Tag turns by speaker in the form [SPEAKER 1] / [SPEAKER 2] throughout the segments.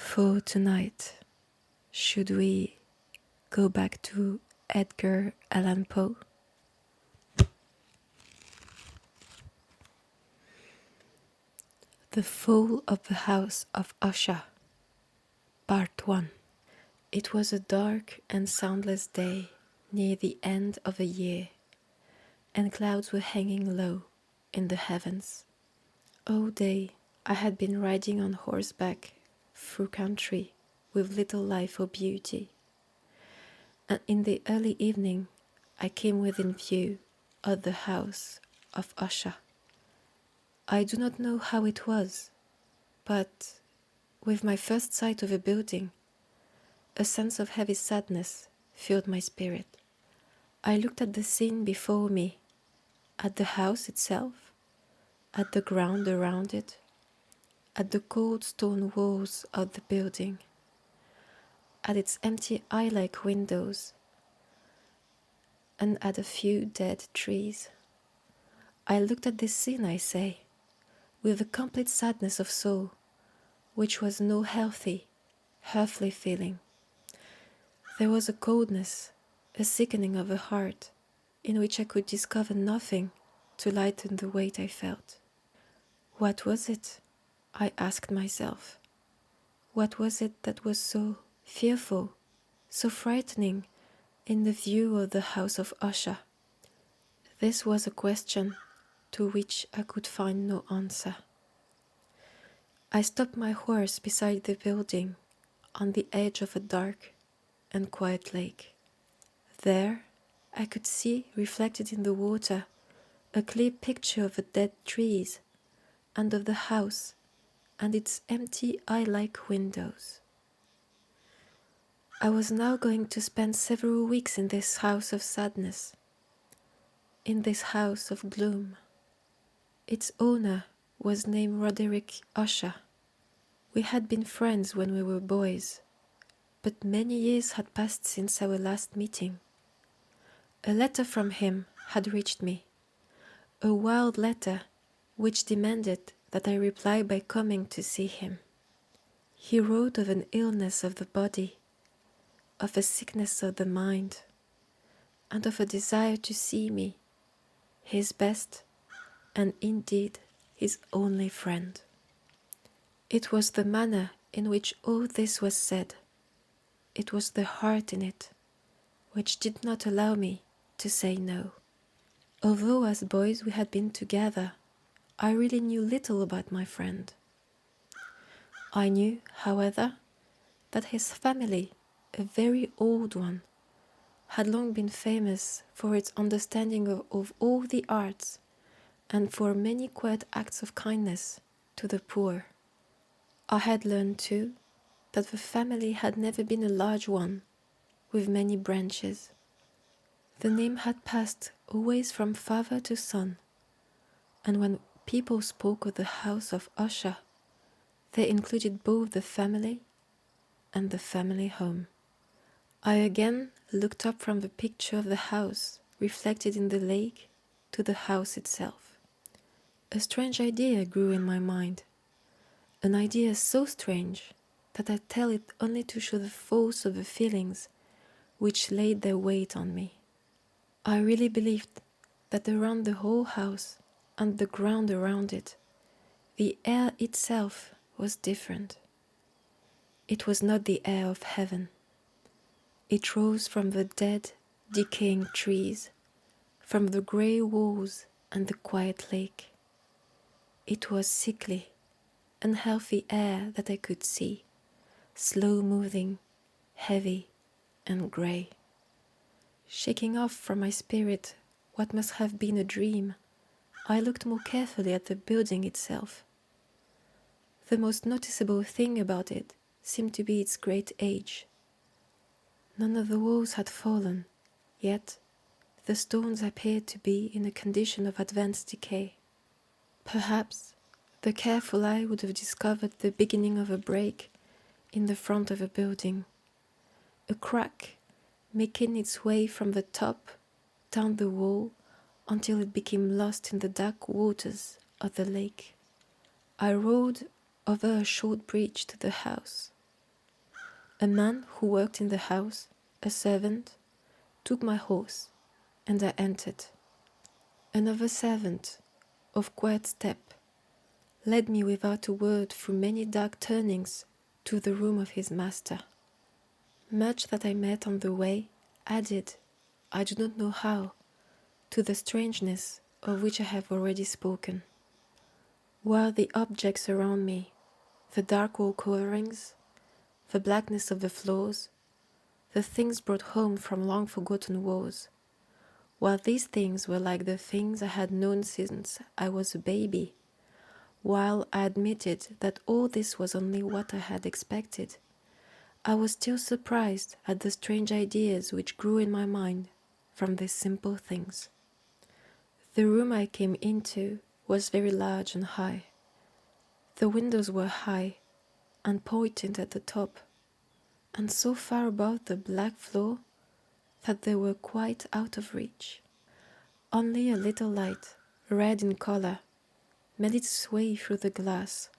[SPEAKER 1] For tonight, should we go back to Edgar Allan Poe? The Fall of the House of Usher, Part 1. It was a dark and soundless day near the end of a year, and clouds were hanging low in the heavens. All day I had been riding on horseback through country with little life or beauty, and in the early evening I came within view of the house of Usher. I do not know how it was, but with my first sight of a building, a sense of heavy sadness filled my spirit. I looked at the scene before me, at the house itself, at the ground around it, at the cold stone walls of the building, at its empty eye-like windows, and at a few dead trees. I looked at this scene, I say, with a complete sadness of soul, which was no healthy, earthly feeling. There was a coldness, a sickening of the heart, in which I could discover nothing to lighten the weight I felt. What was it? I asked myself. What was it that was so fearful, so frightening in the view of the house of Usher? This was a question to which I could find no answer. I stopped my horse beside the building on the edge of a dark and quiet lake. There I could see reflected in the water a clear picture of the dead trees and of the house and its empty eye-like windows. I was now going to spend several weeks in this house of sadness, in this house of gloom. Its owner was named Roderick Usher. We had been friends when we were boys, but many years had passed since our last meeting. A letter from him had reached me, a wild letter which demanded that I reply by coming to see him. He wrote of an illness of the body, of a sickness of the mind, and of a desire to see me, his best and indeed his only friend. It was the manner in which all this was said, it was the heart in it, which did not allow me to say no. Although as boys we had been together, I really knew little about my friend. I knew, however, that his family, a very old one, had long been famous for its understanding of all the arts and for many quiet acts of kindness to the poor. I had learned too that the family had never been a large one with many branches. The name had passed always from father to son, and when people spoke of the house of Usher, they included both the family and the family home. I again looked up from the picture of the house reflected in the lake to the house itself. A strange idea grew in my mind, an idea so strange that I tell it only to show the force of the feelings which laid their weight on me. I really believed that around the whole house and the ground around it, the air itself was different. It was not the air of heaven. It rose from the dead, decaying trees, from the grey walls and the quiet lake. It was sickly, unhealthy air that I could see, slow-moving, heavy and grey. Shaking off from my spirit what must have been a dream, I looked more carefully at the building itself. The most noticeable thing about it seemed to be its great age. None of the walls had fallen, yet the stones appeared to be in a condition of advanced decay. Perhaps the careful eye would have discovered the beginning of a break in the front of a building, a crack making its way from the top down the wall until it became lost in the dark waters of the lake. I rode over a short bridge to the house. A man who worked in the house, a servant, took my horse, and I entered. Another servant, of quiet step, led me without a word through many dark turnings to the room of his master. Much that I met on the way added, I do not know how, to the strangeness of which I have already spoken. While the objects around me, the dark wall coverings, the blackness of the floors, the things brought home from long forgotten wars, while these things were like the things I had known since I was a baby, while I admitted that all this was only what I had expected, I was still surprised at the strange ideas which grew in my mind from these simple things. The room I came into was very large and high. The windows were high and pointed at the top, and so far above the black floor that they were quite out of reach. Only a little light, red in color, made its way through the glass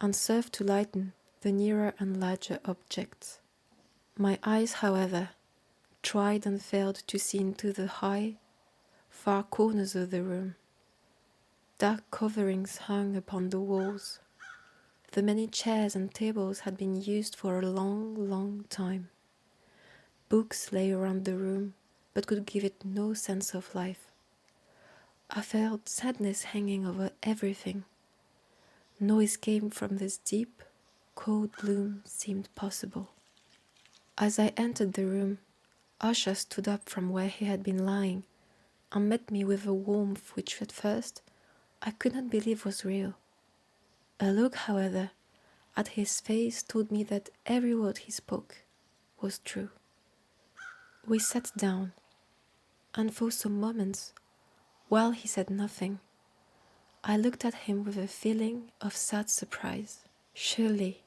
[SPEAKER 1] and served to lighten the nearer and larger objects. My eyes, however, tried and failed to see into the high, far corners of the room. Dark coverings hung upon the walls. The many chairs and tables had been used for a long, long time. Books lay around the room, but could give it no sense of life. I felt sadness hanging over everything. No escape from this deep, cold gloom seemed possible. As I entered the room, Usher stood up from where he had been lying and met me with a warmth which at first I could not believe was real. A look, however, at his face told me that every word he spoke was true. We sat down, and for some moments, while he said nothing, I looked at him with a feeling of sad surprise. Surely,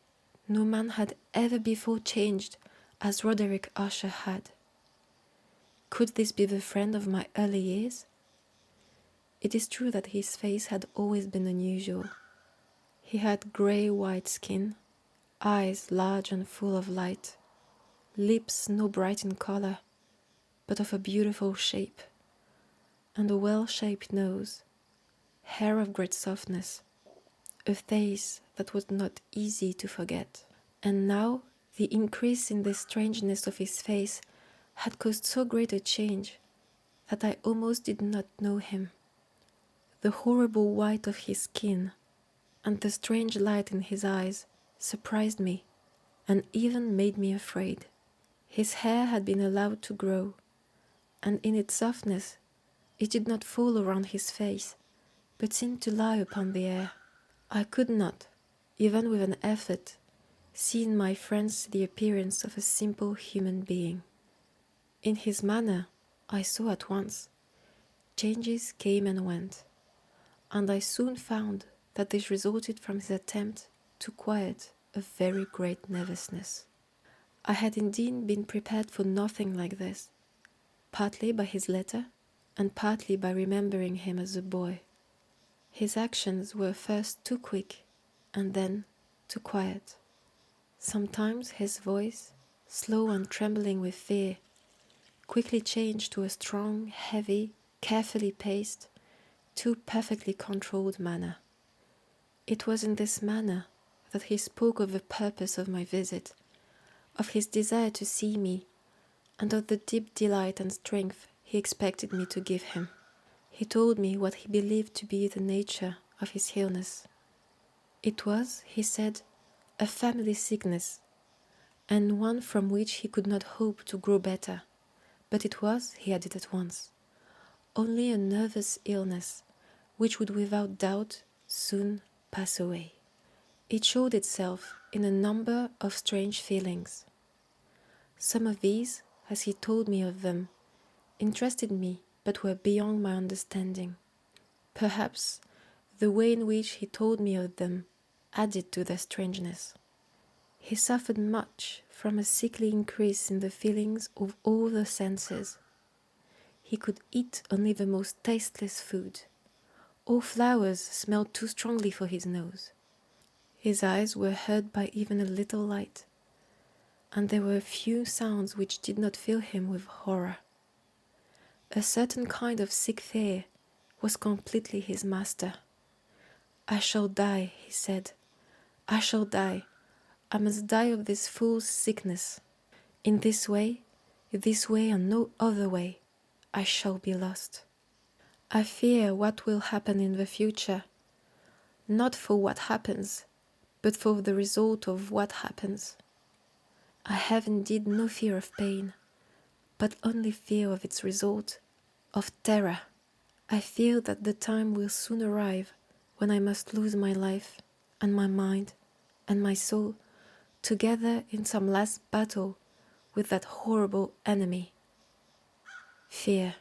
[SPEAKER 1] no man had ever before changed as Roderick Usher had. Could this be the friend of my early years? It is true that his face had always been unusual. He had grey-white skin, eyes large and full of light, lips no bright in color, but of a beautiful shape, and a well-shaped nose, hair of great softness, a face that was not easy to forget. And now the increase in the strangeness of his face had caused so great a change that I almost did not know him. The horrible white of his skin and the strange light in his eyes surprised me and even made me afraid. His hair had been allowed to grow, and in its softness it did not fall around his face, but seemed to lie upon the air. I could not, even with an effort, see in my friends the appearance of a simple human being. In his manner, I saw at once, changes came and went, and I soon found that this resulted from his attempt to quiet a very great nervousness. I had indeed been prepared for nothing like this, partly by his letter, and partly by remembering him as a boy. His actions were first too quick, and then too quiet. Sometimes his voice, slow and trembling with fear, quickly changed to a strong, heavy, carefully paced, too perfectly controlled manner. It was in this manner that he spoke of the purpose of my visit, of his desire to see me, and of the deep delight and strength he expected me to give him. He told me what he believed to be the nature of his illness. It was, he said, a family sickness, and one from which he could not hope to grow better, but it was, he added at once, only a nervous illness, which would without doubt soon pass away. It showed itself in a number of strange feelings. Some of these, as he told me of them, interested me but were beyond my understanding. Perhaps the way in which he told me of them added to their strangeness. He suffered much from a sickly increase in the feelings of all the senses. He could eat only the most tasteless food. All flowers smelled too strongly for his nose. His eyes were hurt by even a little light, and there were few sounds which did not fill him with horror. A certain kind of sick fear was completely his master. "I shall die," he said. "I shall die. I must die of this fool's sickness. In this way and no other way, I shall be lost. I fear what will happen in the future, not for what happens, but for the result of what happens. I have indeed no fear of pain, but only fear of its result, of terror. I feel that the time will soon arrive when I must lose my life and my mind and my soul together in some last battle with that horrible enemy, fear."